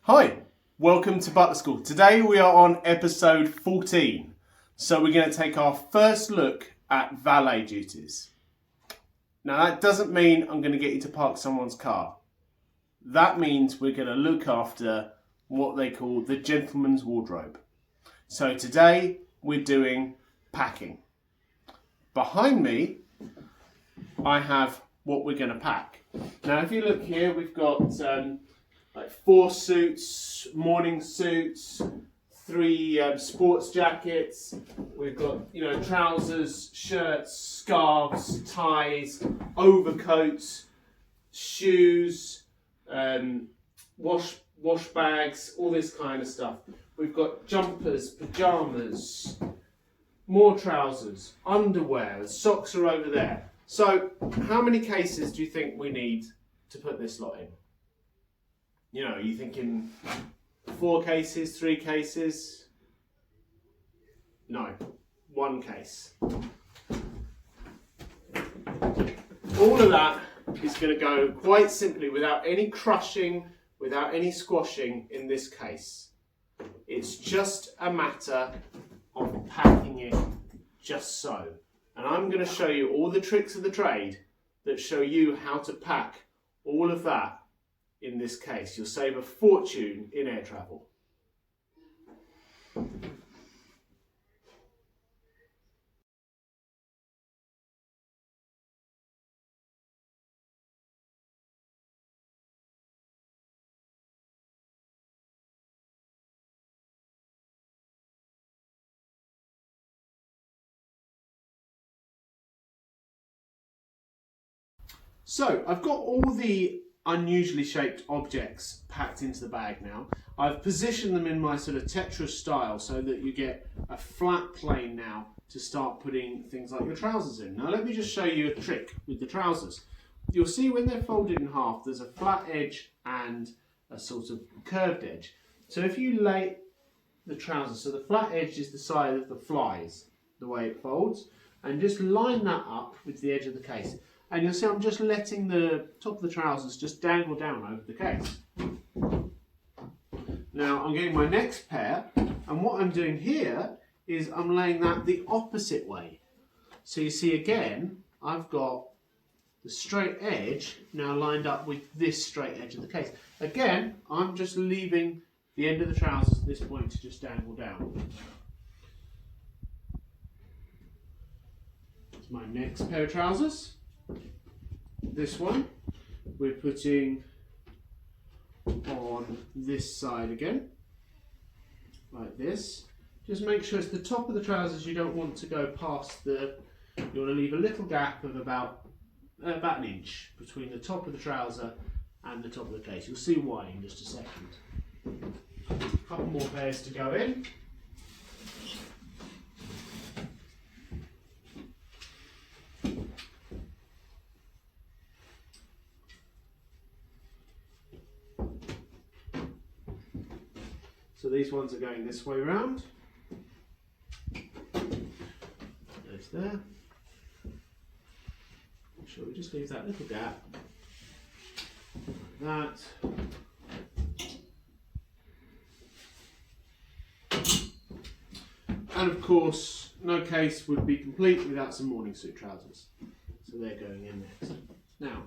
Hi, welcome to Butler School. Today we are on episode 14. So we're going to take our first look at valet duties. Now that doesn't mean I'm going to get you to park someone's car. That means we're going to look after what they call the gentleman's wardrobe. So today we're doing packing. Behind me I have what we're going to pack. Now if you look here, we've got like 4 suits, morning suits, 3 sports jackets. We've got trousers, shirts, scarves, ties, overcoats, shoes, wash bags, all this kind of stuff. We've got jumpers, pajamas, more trousers, underwear, the socks are over there. So how many cases do you think we need to put this lot in? Are you thinking 4 cases, 3 cases? No, 1 case. All of that is going to go quite simply without any crushing, without any squashing in this case. It's just a matter of packing it just so. And I'm going to show you all the tricks of the trade that show you how to pack all of that in this case. You'll save a fortune in air travel. So I've got all the unusually shaped objects packed into the bag now. I've positioned them in my sort of Tetris style so that you get a flat plane now to start putting things like your trousers in. Now let me just show you a trick with the trousers. You'll see when they're folded in half there's a flat edge and a sort of curved edge. So if you lay the trousers, so the flat edge is the side of the flies, the way it folds, and just line that up with the edge of the case. And you'll see I'm just letting the top of the trousers just dangle down over the case. Now I'm getting my next pair, and what I'm doing here is I'm laying that the opposite way. So you see again, I've got the straight edge now lined up with this straight edge of the case. Again, I'm just leaving the end of the trousers at this point to just dangle down. That's my next pair of trousers. This one we're putting on this side again, like this. Just make sure it's the top of the trousers. You don't want to go past the, you want to leave a little gap of about an inch between the top of the trouser and the top of the case. You'll see why in just a second. A couple more pairs to go in. So these ones are going this way round. There's there. Make sure we just leave that little gap. Like that. And of course, no case would be complete without some morning suit trousers. So they're going in next. Now,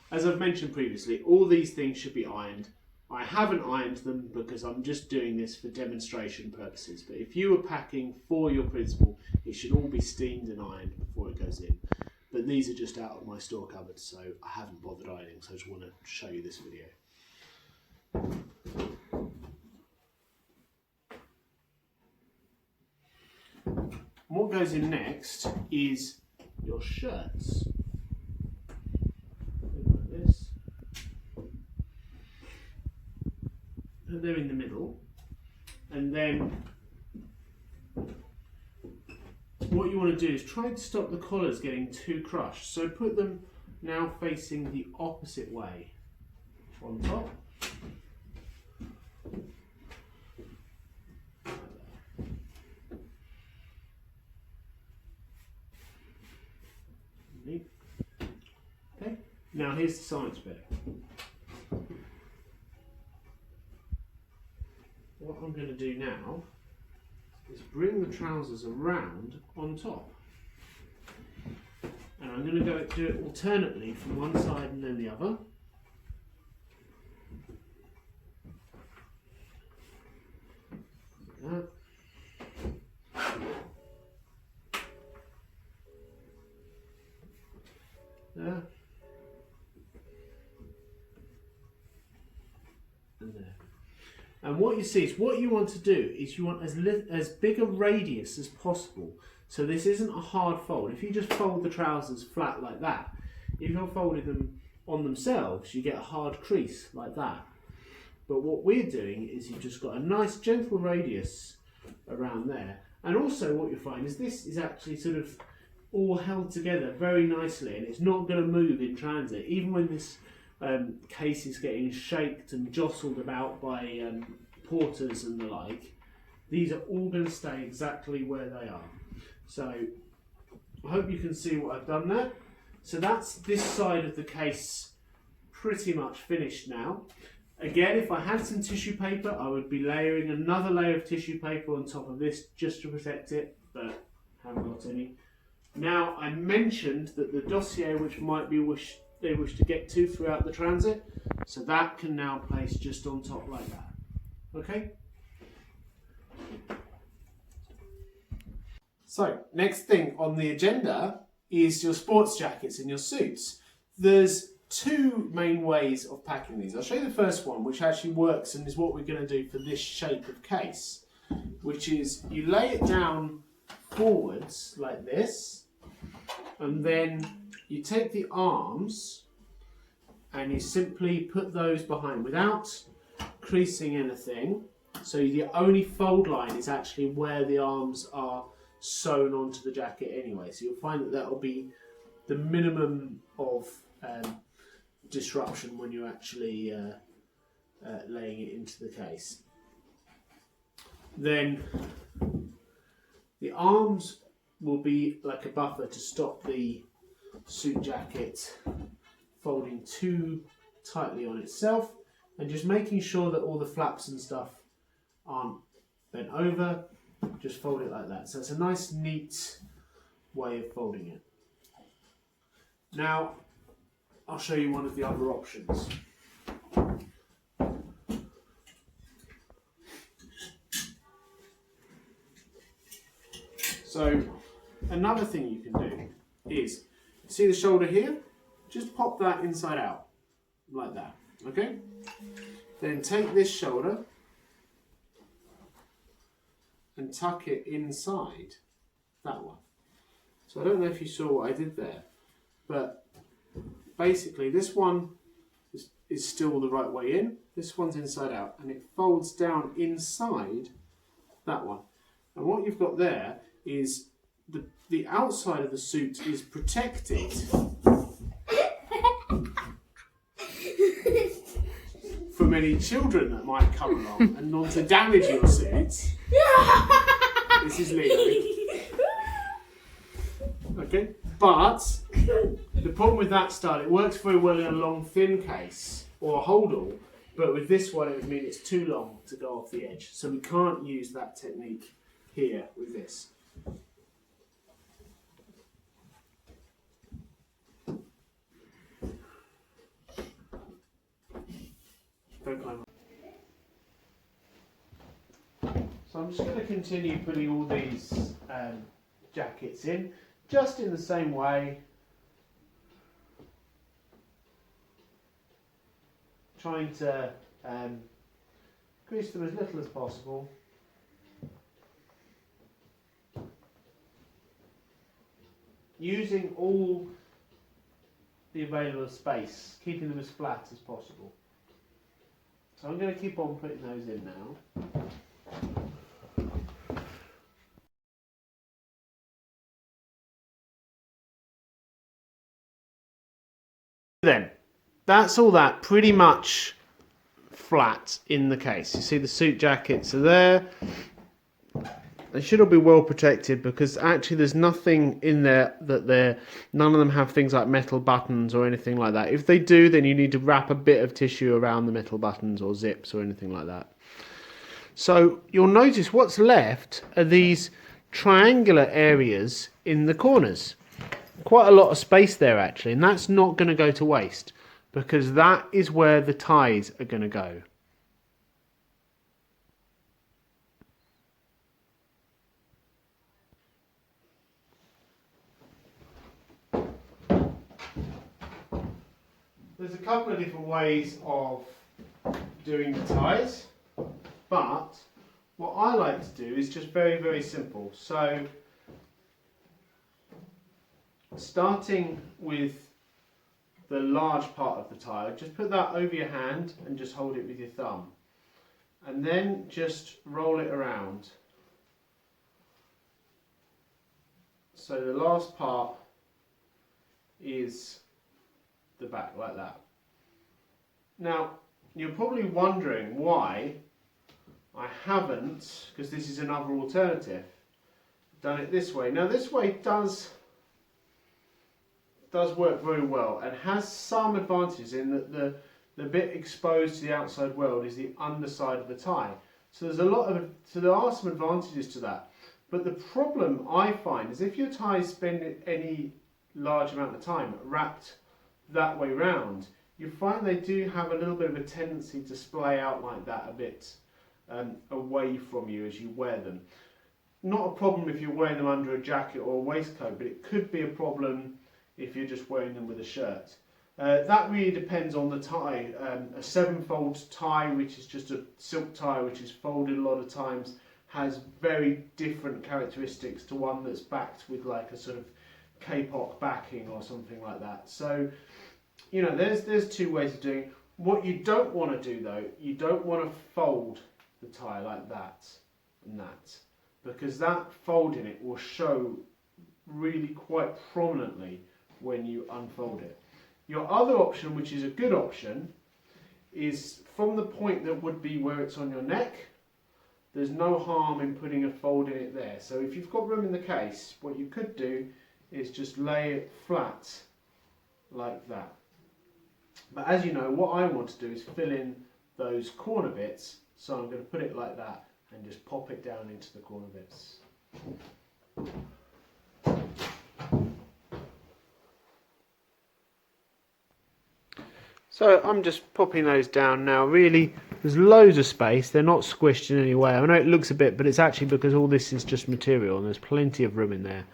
as I've mentioned previously, all these things should be ironed. I haven't ironed them because I'm just doing this for demonstration purposes. But if you were packing for your principal, it should all be steamed and ironed before it goes in. But these are just out of my store cupboard, so I haven't bothered ironing, so I just want to show you this video. What goes in next is your shirts. They're in the middle, and then what you want to do is try to stop the collars getting too crushed. So put them now facing the opposite way on top. Now here's the science bit. What I'm going to do now is bring the trousers around on top. And I'm going to do it alternately from one side and then the other. Like that. There. And there. And what you see is what you want to do is you want as big a radius as possible. So this isn't a hard fold. If you just fold the trousers flat like that, if you're folding them on themselves, you get a hard crease like that. But what we're doing is you've just got a nice gentle radius around there. And also what you find is this is actually sort of all held together very nicely, and it's not going to move in transit. Even when this case is getting shaked and jostled about by porters and the like, these are all going to stay exactly where they are. So I hope you can see what I've done there. So that's this side of the case pretty much finished now. Again, if I had some tissue paper, I would be layering another layer of tissue paper on top of this just to protect it, but haven't got any. Now, I mentioned that the dossier which they wish to get to throughout the transit, so that can now place just on top like that. Okay? So, next thing on the agenda is your sports jackets and your suits. There's two main ways of packing these. I'll show you the first one, which actually works and is what we're going to do for this shape of case, which is you lay it down forwards like this, and then you take the arms and you simply put those behind without creasing anything. So the only fold line is actually where the arms are sewn onto the jacket anyway. So you'll find that that will be the minimum of disruption when you're actually laying it into the case. Then the arms will be like a buffer to stop the suit jacket folding too tightly on itself, and just making sure that all the flaps and stuff aren't bent over. Just fold it like that. So it's a nice neat way of folding it. Now I'll show you one of the other options. So another thing you can do is, see the shoulder here? Just pop that inside out, like that, okay? Then take this shoulder and tuck it inside that one. So I don't know if you saw what I did there, but basically this one is still the right way in, this one's inside out, and it folds down inside that one. And what you've got there is the outside of the suit is protected from any children that might come along and not to damage your suits. This is legal. Okay, but the problem with that style, it works very well in a long thin case or a holdall, but with this one it would mean it's too long to go off the edge. So we can't use that technique here with this. So I'm just going to continue putting all these jackets in, just in the same way, trying to grease them as little as possible. Using all the available space, keeping them as flat as possible. So I'm going to keep on putting those in now. Then, that's all that pretty much flat in the case. You see the suit jackets are there. They should all be well protected because actually there's nothing in there none of them have things like metal buttons or anything like that. If they do, then you need to wrap a bit of tissue around the metal buttons or zips or anything like that. So you'll notice what's left are these triangular areas in the corners. Quite a lot of space there actually, and that's not going to go to waste because that is where the ties are going to go. There's a couple of different ways of doing the ties, but what I like to do is just very, very simple. So, starting with the large part of the tie, just put that over your hand and just hold it with your thumb. And then just roll it around. So the last part is the back like that. Now you're probably wondering why I haven't, because this is another alternative, done it this way. Now this way does work very well and has some advantages in that the bit exposed to the outside world is the underside of the tie. So there are some advantages to that. But the problem I find is if your ties spend any large amount of time wrapped that way round, you find they do have a little bit of a tendency to splay out like that a bit away from you as you wear them. Not a problem if you're wearing them under a jacket or a waistcoat, but it could be a problem if you're just wearing them with a shirt. That really depends on the tie. A 7-fold tie, which is just a silk tie which is folded a lot of times, has very different characteristics to one that's backed with like a sort of K-pop backing or something like that. So, you know, there's two ways of doing it. What you don't want to do though, you don't want to fold the tie like that and that, because that fold in it will show really quite prominently when you unfold it. Your other option, which is a good option, is from the point that would be where it's on your neck. There's no harm in putting a fold in it there. So if you've got room in the case, what you could do is just lay it flat like that. But as you know, what I want to do is fill in those corner bits, so I'm going to put it like that and just pop it down into the corner bits. So I'm just popping those down now. Really, there's loads of space. They're not squished in any way. I know it looks a bit, but it's actually because all this is just material and there's plenty of room in there.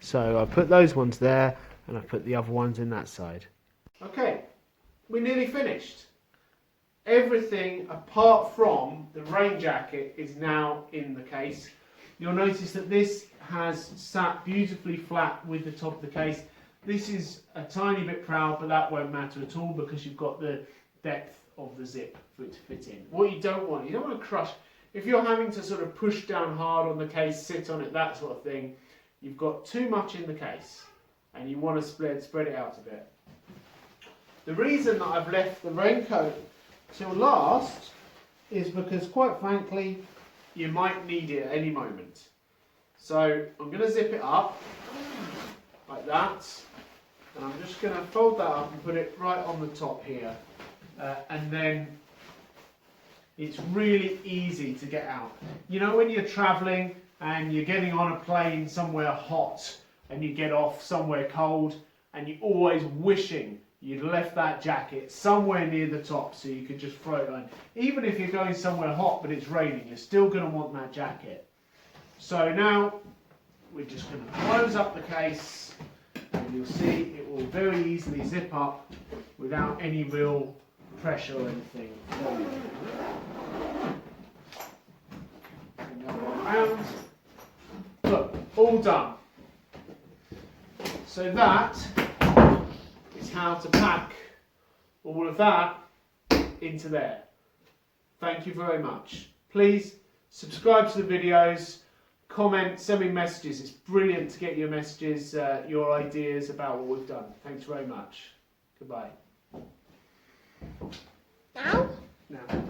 So I put those ones there and I put the other ones in that side. Okay, we're nearly finished. Everything apart from the rain jacket is now in the case. You'll notice that this has sat beautifully flat with the top of the case. This is a tiny bit proud, but that won't matter at all because you've got the depth of the zip for it to fit in. What you don't want to crush. If you're having to sort of push down hard on the case, sit on it, that sort of thing, you've got too much in the case and you want to spread it out a bit. The reason that I've left the raincoat till last is because, quite frankly, you might need it at any moment. So I'm going to zip it up like that, and I'm just going to fold that up and put it right on the top here, and then it's really easy to get out. You know, when you're travelling and you're getting on a plane somewhere hot and you get off somewhere cold and you're always wishing you'd left that jacket somewhere near the top so you could just throw it on. Even if you're going somewhere hot but it's raining, you're still going to want that jacket. So now we're just going to close up the case and you'll see it will very easily zip up without any real pressure or anything. Around. Look, all done. So that is how to pack all of that into there. Thank you very much. Please subscribe to the videos, comment, send me messages. It's brilliant to get your messages, your ideas about what we've done. Thanks very much. Goodbye. Now? Now.